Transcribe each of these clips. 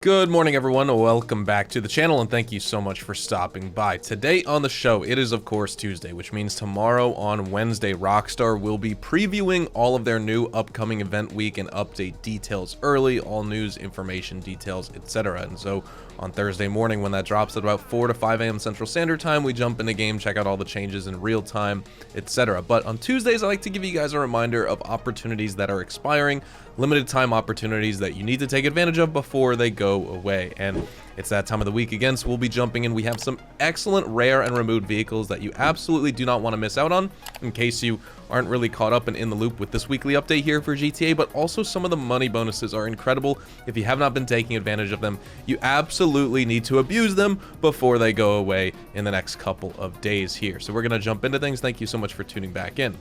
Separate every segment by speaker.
Speaker 1: Good morning, everyone. Welcome back to the channel, and thank you so much for stopping by. Today on the show, it is of course Tuesday, which means tomorrow on Wednesday, Rockstar will be previewing all of their new upcoming event week and update details early, all news, information, details, etc. And so on Thursday morning, when that drops at about 4 to 5 a.m. Central Standard Time, we jump in the game, check out all the changes in real time, etc. But on Tuesdays, I like to give you guys a reminder of opportunities that are expiring, limited time opportunities that you need to take advantage of before they go away. And it's that time of the week again, so we'll be jumping in. We have some excellent rare and removed vehicles that you absolutely do not want to miss out on, in case you aren't really caught up and in the loop with this weekly update here for GTA. But also some of the money bonuses are incredible. If you have not been taking advantage of them, you absolutely need to abuse them before they go away in the next couple of days here. So we're going to jump into things. Thank you so much for tuning back in.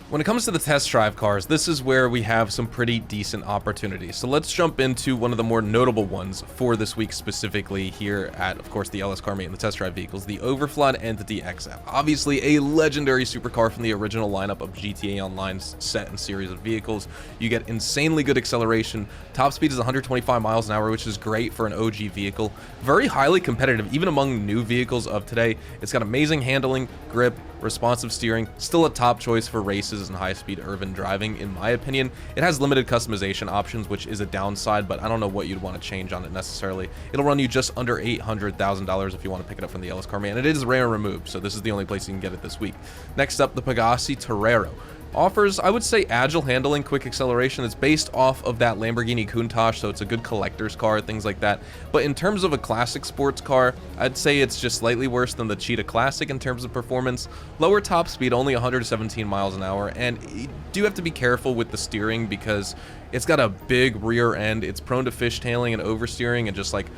Speaker 1: When it comes to the test drive cars, this is where we have some pretty decent opportunities. So let's jump into one of the more notable ones for this week specifically here at, of course, the LS Car Meet and the test drive vehicles, the Overflod Entity XF. Obviously a legendary supercar from the original lineup of GTA Online's set and series of vehicles. You get insanely good acceleration. Top speed is 125 miles an hour, which is great for an OG vehicle. Very highly competitive, even among new vehicles of today. It's got amazing handling, grip, responsive steering, still a top choice for races and high-speed urban driving, in my opinion. It has limited customization options, which is a downside, but I don't know what you'd want to change on it necessarily. It'll run you just under $800,000 if you want to pick it up from the LS Car Meet, and it is rare and removed, so this is the only place you can get it this week. Next up, the Pegassi Torero. Offers, I would say, agile handling, quick acceleration. It's based off of that Lamborghini Countach, so it's a good collector's car, things like that. But in terms of a classic sports car, I'd say it's just slightly worse than the Cheetah Classic in terms of performance. Lower top speed, only 117 miles an hour, and you do have to be careful with the steering because it's got a big rear end. It's prone to fishtailing and oversteering and just like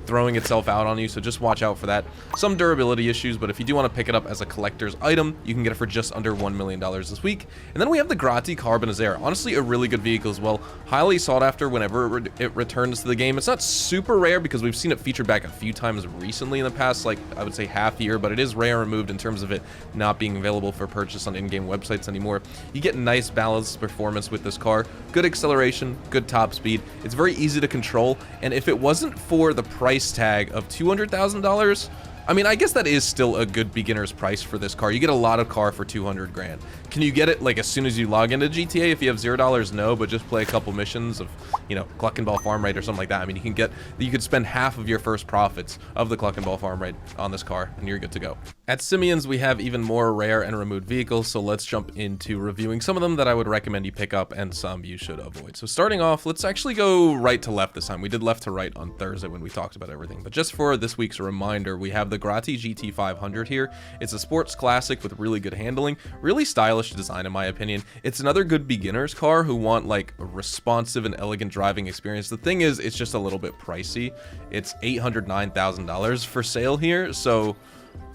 Speaker 1: throwing itself out on you, so just watch out for that. Some durability issues, but if you do want to pick it up as a collector's item, you can get it for just under $1 million this week. And then we have the Grotti Carbonizera. Honestly, a really good vehicle as well. Highly sought after whenever it returns to the game. It's not super rare because we've seen it featured back a few times recently in the past, like I would say half year, but it is rare and removed in terms of it not being available for purchase on in-game websites anymore. You get nice balanced performance with this car. Good acceleration, good top speed. It's very easy to control, and if it wasn't for the price tag of $200,000, I mean, I guess that is still a good beginner's price for this car. You get a lot of car for 200 grand. Can you get it like as soon as you log into GTA? If you have $0, no, but just play a couple missions of, you know, Cluck and Ball Farm Raid or something like that. I mean, you could spend half of your first profits of the Cluck and Ball Farm Raid on this car and you're good to go. At Simeon's, we have even more rare and removed vehicles, so let's jump into reviewing some of them that I would recommend you pick up and some you should avoid. So starting off, let's actually go right to left this time. We did left to right on Thursday when we talked about everything, but just for this week's reminder, we have the Grotti GT500 here. It's a sports classic with really good handling, really stylish design in my opinion. It's another good beginner's car who want like a responsive and elegant driving experience. The thing is, it's just a little bit pricey. It's $809,000 for sale here, so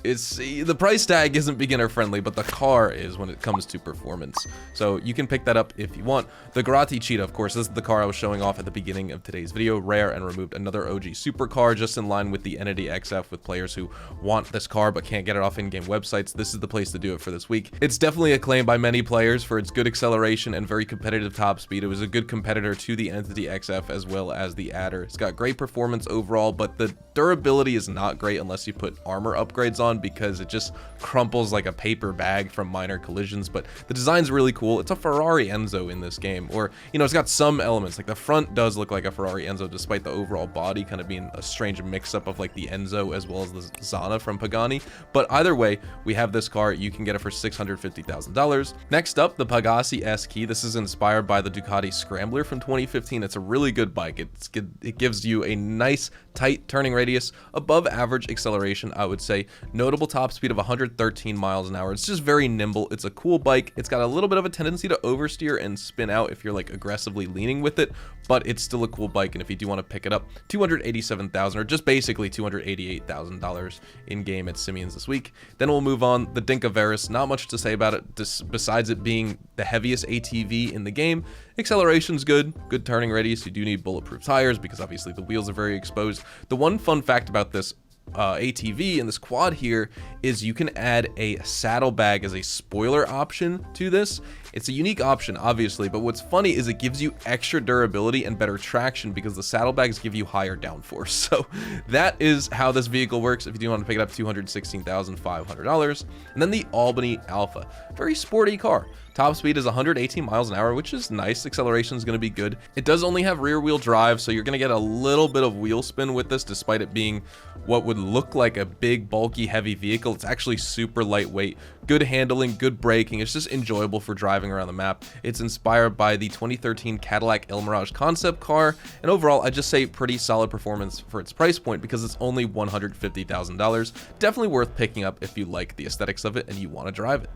Speaker 1: the price tag isn't beginner friendly, but the car is when it comes to performance. So you can pick that up if you want. The Grotti Cheetah, of course, this is the car I was showing off at the beginning of today's video. Rare and removed, another OG supercar, just in line with the Entity XF with players who want this car but can't get it off in-game websites. This is the place to do it for this week. It's definitely acclaimed by many players for its good acceleration and very competitive top speed. It was a good competitor to the Entity XF as well as the Adder. It's got great performance overall, but the durability is not great unless you put armor upgrades on, because it just crumples like a paper bag from minor collisions. But the design's really cool. It's a Ferrari Enzo in this game, or, you know, it's got some elements. Like the front does look like a Ferrari Enzo despite the overall body kind of being a strange mix-up of like the Enzo as well as the Zana from Pagani. But either way, we have this car. You can get it for $650,000. Next up, the Pegassi S-Key. This is inspired by the Ducati Scrambler from 2015. It's a really good bike. It gives you a nice tight turning radius, above average acceleration, I would say. Notable top speed of 113 miles an hour. It's just very nimble. It's a cool bike. It's got a little bit of a tendency to oversteer and spin out if you're like aggressively leaning with it, but it's still a cool bike. And if you do want to pick it up, $287,000, or just basically $288,000 in game at Simeon's this week. Then we'll move on. The Dinka Veris, not much to say about it besides it being the heaviest ATV in the game. Acceleration's good turning radius. You do need bulletproof tires because obviously the wheels are very exposed. The one fun fact about this ATV and this quad here is you can add a saddlebag as a spoiler option to this. It's a unique option, obviously, but what's funny is it gives you extra durability and better traction because the saddlebags give you higher downforce. So that is how this vehicle works. If you do want to pick it up, $216,500. And then the Albany Alpha, very sporty car. Top speed is 118 miles an hour, which is nice. Acceleration is going to be good. It does only have rear wheel drive, so you're going to get a little bit of wheel spin with this, despite it being what would look like a big, bulky, heavy vehicle. It's actually super lightweight, good handling, good braking. It's just enjoyable for driving around the map. It's inspired by the 2013 Cadillac El Mirage concept car, and overall, I just say pretty solid performance for its price point because it's only $150,000. Definitely worth picking up if you like the aesthetics of it and you want to drive it.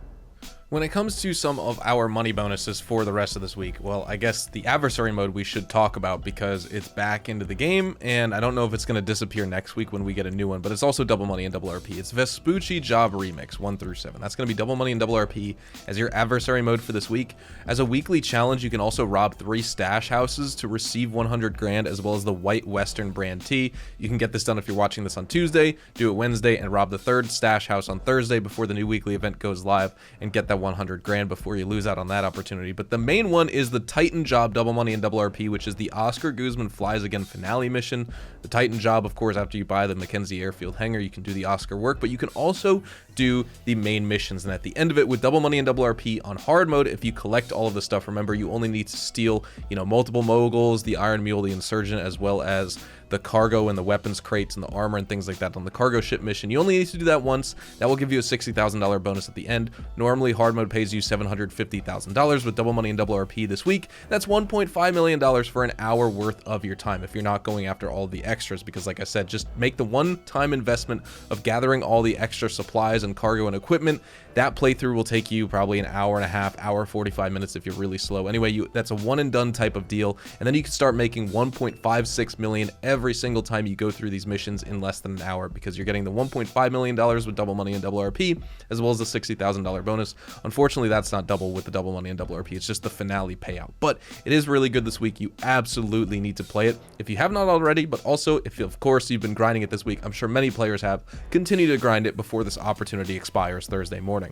Speaker 1: When it comes to some of our money bonuses for the rest of this week, well, I guess the adversary mode we should talk about because it's back into the game, and I don't know if it's going to disappear next week when we get a new one, but it's also double money and double RP. It's Vespucci Job Remix 1 through 7. That's going to be double money and double RP as your adversary mode for this week. As a weekly challenge, you can also rob 3 stash houses to receive 100 grand, as well as the White Western brand tee. You can get this done if you're watching this on Tuesday, do it Wednesday, and rob the 3rd stash house on Thursday before the new weekly event goes live, and get that 100 grand before you lose out on that opportunity. But the main one is the Titan Job double money and double RP, which is the Oscar Guzman Flies Again finale mission. The Titan Job, of course, after you buy the Mackenzie Airfield hangar, you can do the Oscar work, but you can also do the main missions. And at the end of it, with double money and double RP on hard mode, if you collect all of the stuff, remember, you only need to steal, multiple moguls, the Iron Mule, the Insurgent, as well as the cargo and the weapons crates and the armor and things like that on the cargo ship mission. You only need to do that once. That will give you a $60,000 bonus at the end. Normally, hard mode pays you $750,000 with double money and double RP this week. That's $1.5 million for an hour worth of your time if you're not going after all the extras, because like I said, just make the one-time investment of gathering all the extra supplies and cargo and equipment. That playthrough will take you probably an hour and a half, hour 45 minutes if you're really slow. Anyway, that's a one and done type of deal, and then you can start making $1.56 million every single time you go through these missions in less than an hour, because you're getting the $1.5 million with double money and double RP, as well as the $60,000 bonus. Unfortunately, that's not double with the double money and double RP. It's just the finale payout, but it is really good this week. You absolutely need to play it if you have not already, but also if, of course, you've been grinding it this week. I'm sure many players have. Continue to grind it before this opportunity expires Thursday morning.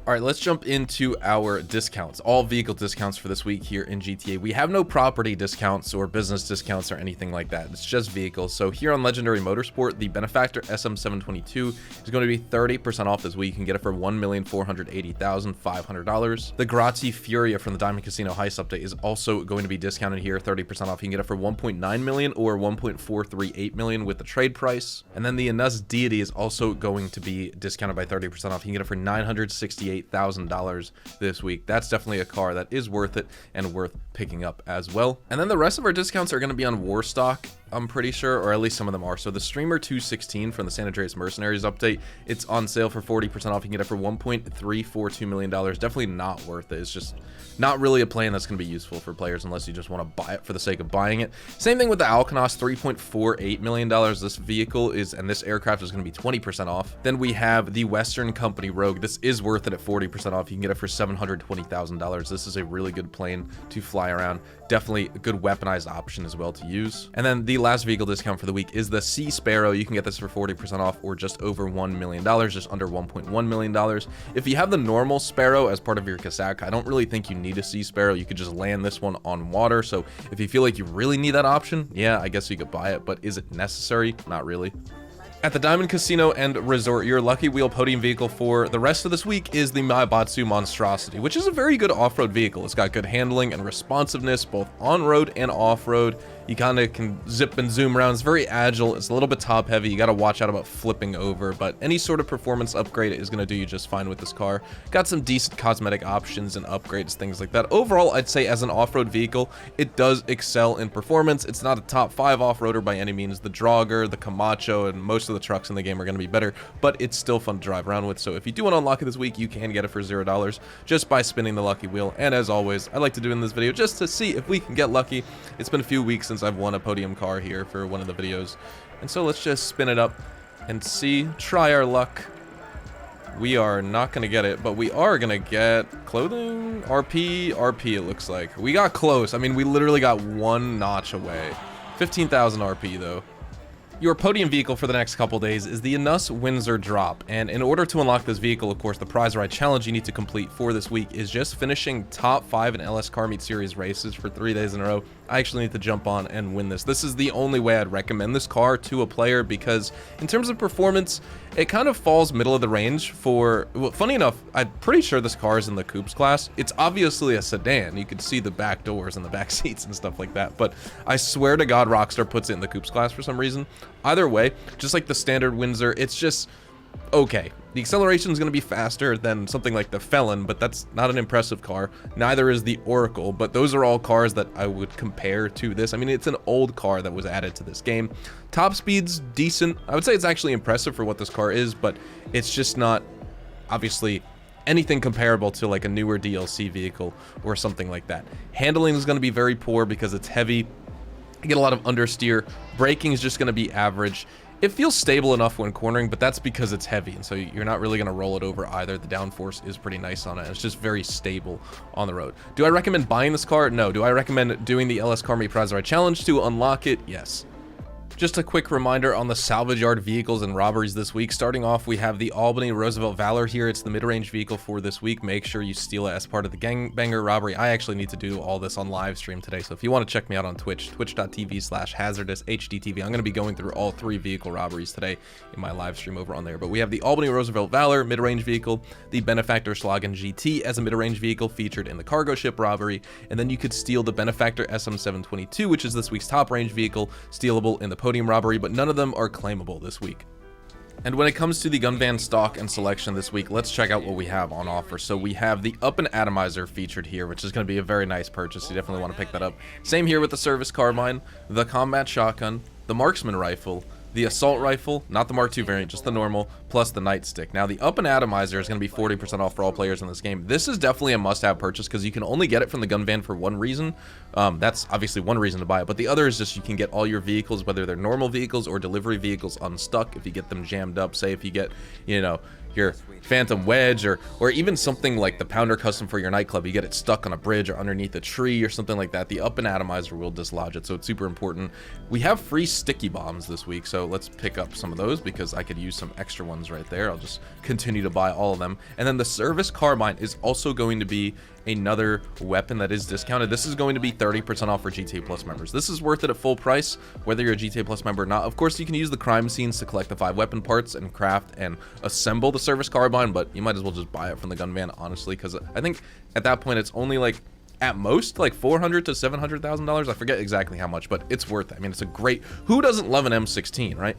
Speaker 1: All right, let's jump into our discounts, all vehicle discounts for this week here in GTA. We have no property discounts or business discounts or anything like that. It's just vehicles. So here on Legendary Motorsport, the Benefactor SM722 is going to be 30% off this week. You can get it for $1,480,500. The Grazi Furia from the Diamond Casino Heist update is also going to be discounted here, 30% off. You can get it for $1.9 million or $1.438 million with the trade price. And then the Inus Deity is also going to be discounted by 30% off. You can get it for $968,000 this week. That's definitely a car that is worth it and worth picking up as well. And then the rest of our discounts are going to be on Warstock, I'm pretty sure, or at least some of them are. So the Streamer 216 from the San Andreas Mercenaries update, it's on sale for 40% off. You can get it for $1.342 million. Definitely not worth it. It's just not really a plane that's going to be useful for players unless you just want to buy it for the sake of buying it. Same thing with the Alcanos, $3.48 million. This vehicle is, and this aircraft is going to be 20% off. Then we have the Western Company Rogue. This is worth it at 40% off. You can get it for $720,000. This is a really good plane to fly around. Definitely a good weaponized option as well to use. And then the last vehicle discount for the week is the Sea Sparrow. You can get this for 40% off or just over $1 million, just under $1.1 million. If you have the normal Sparrow as part of your Casac, I don't really think you need a Sea Sparrow. You could just land this one on water. So if you feel like you really need that option, yeah, I guess you could buy it, but is it necessary? Not really. At the Diamond Casino and Resort, your lucky wheel podium vehicle for the rest of this week is the Maibatsu Monstrosity, which is a very good off-road vehicle. It's got good handling and responsiveness, both on-road and off-road. You kind of can zip and zoom around. It's very agile. It's a little bit top heavy. You got to watch out about flipping over, but any sort of performance upgrade is going to do you just fine with this car. Got some decent cosmetic options and upgrades, things like that. Overall, I'd say as an off-road vehicle, it does excel in performance. It's not a top 5 off-roader by any means. The Draugr, the Camacho, and most of the trucks in the game are going to be better, but it's still fun to drive around with. So if you do want to unlock it this week, you can get it for $0 just by spinning the lucky wheel. And as always, I like to do in this video just to see if we can get lucky. It's been a few weeks since I've won a podium car here for one of the videos, and so let's just spin it up and see, try our luck. We are not going to get it, but we are going to get clothing, RP, it looks like. We got close. I mean, we literally got one notch away. 15,000 RP though. Your podium vehicle for the next couple days is the ADIOS Windsor Drop, and in order to unlock this vehicle, of course, the prize ride challenge you need to complete for this week is just finishing top 5 in LS Car Meet Series races for 3 days in a row. I actually need to jump on and win this. This is the only way I'd recommend this car to a player because in terms of performance, it kind of falls middle of the range for, well, funny enough, I'm pretty sure this car is in the coupes class. It's obviously a sedan. You can see the back doors and the back seats and stuff like that, but I swear to God, Rockstar puts it in the coupes class for some reason. Either way, just like the standard Windsor, it's just okay. The acceleration is going to be faster than something like the Felon, but that's not an impressive car. Neither is the Oracle, but those are all cars that I would compare to this. I mean, it's an old car that was added to this game. Top speed's decent. I would say it's actually impressive for what this car is, but it's just not, obviously, anything comparable to like a newer DLC vehicle or something like that. Handling is going to be very poor because it's heavy. You get a lot of understeer. Braking is just going to be average. It feels stable enough when cornering, but that's because it's heavy, and so you're not really going to roll it over either. The downforce is pretty nice on it, and it's just very stable on the road. Do I recommend buying this car? No. Do I recommend doing the LS Car Meet Prize Ride Challenge to unlock it? Yes. Just a quick reminder on the salvage yard vehicles and robberies this week. Starting off, we have the Albany Roosevelt Valor here. It's the mid-range vehicle for this week. Make sure you steal it as part of the gangbanger robbery. I actually need to do all this on live stream today, so if you want to check me out on Twitch, twitch.tv/hazardoushdtv, I'm going to be going through all 3 vehicle robberies today in my live stream over on there. But we have the Albany Roosevelt Valor mid-range vehicle, the Benefactor Slogan GT as a mid-range vehicle featured in the cargo ship robbery, and then you could steal the Benefactor SM722, which is this week's top range vehicle, stealable in the podium robbery, but none of them are claimable this week. And when it comes to the gun van stock and selection this week, let's check out what we have on offer. So we have the Up and Atomizer featured here, which is going to be a very nice purchase. You definitely want to pick that up. Same here with the Service Carbine, the Combat Shotgun, the Marksman Rifle, the Assault Rifle, not the Mark II variant, just the normal, plus the Nightstick. Now, the Up and Atomizer is going to be 40% off for all players in this game. This is definitely a must-have purchase because you can only get it from the gun van for one reason. That's obviously one reason to buy it, but the other is just you can get all your vehicles, whether they're normal vehicles or delivery vehicles, unstuck if you get them jammed up. Say if you get, you know, your Phantom Wedge or even something like the Pounder Custom for your nightclub, you get it stuck on a bridge or underneath a tree or something like that, the Up and Atomizer will dislodge it, so it's super important. We have free sticky bombs this week, so let's pick up some of those because I could use some extra ones right there. I'll just continue to buy all of them. And then the Service Carbine is also going to be another weapon that is discounted. This is going to be 30% off for GTA Plus members. This is worth it at full price, whether you're a GTA Plus member or not. Of course, you can use the crime scenes to collect the 5 weapon parts and craft and assemble the Service Carbine, but you might as well just buy it from the gun van, honestly, because I think at that point it's only like at most like $400,000 to $700,000. I forget exactly how much, but it's worth it. I mean, it's a great, who doesn't love an M16, right?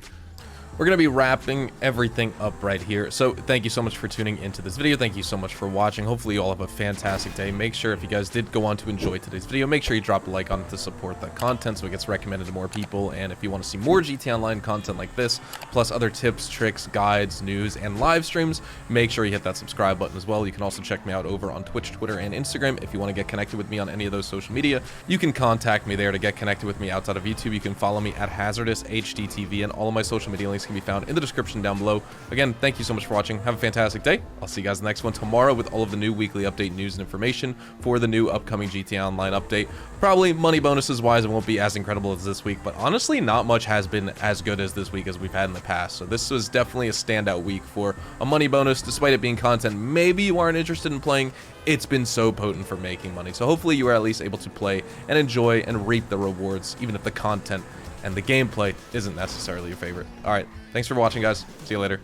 Speaker 1: We're going to be wrapping everything up right here. So thank you so much for tuning into this video. Thank you so much for watching. Hopefully you all have a fantastic day. Make sure if you guys did go on to enjoy today's video, make sure you drop a like on it to support the content so it gets recommended to more people. And if you want to see more GTA Online content like this, plus other tips, tricks, guides, news, and live streams, make sure you hit that subscribe button as well. You can also check me out over on Twitch, Twitter, and Instagram. If you want to get connected with me on any of those social media, you can contact me there. To get connected with me outside of YouTube, you can follow me at HazardousHDTV, and all of my social media links can be found in the description down below. Again, thank you so much for watching. Have a fantastic day. I'll see you guys in the next one tomorrow with all of the new weekly update news and information for the new upcoming GTA Online update. Probably money bonuses wise, it won't be as incredible as this week, but honestly, not much has been as good as this week as we've had in the past. So this was definitely a standout week for a money bonus, despite it being content maybe you aren't interested in playing. It's been so potent for making money. So hopefully you are at least able to play and enjoy and reap the rewards, even if the content and the gameplay isn't necessarily your favorite. All right, thanks for watching, guys. See you later.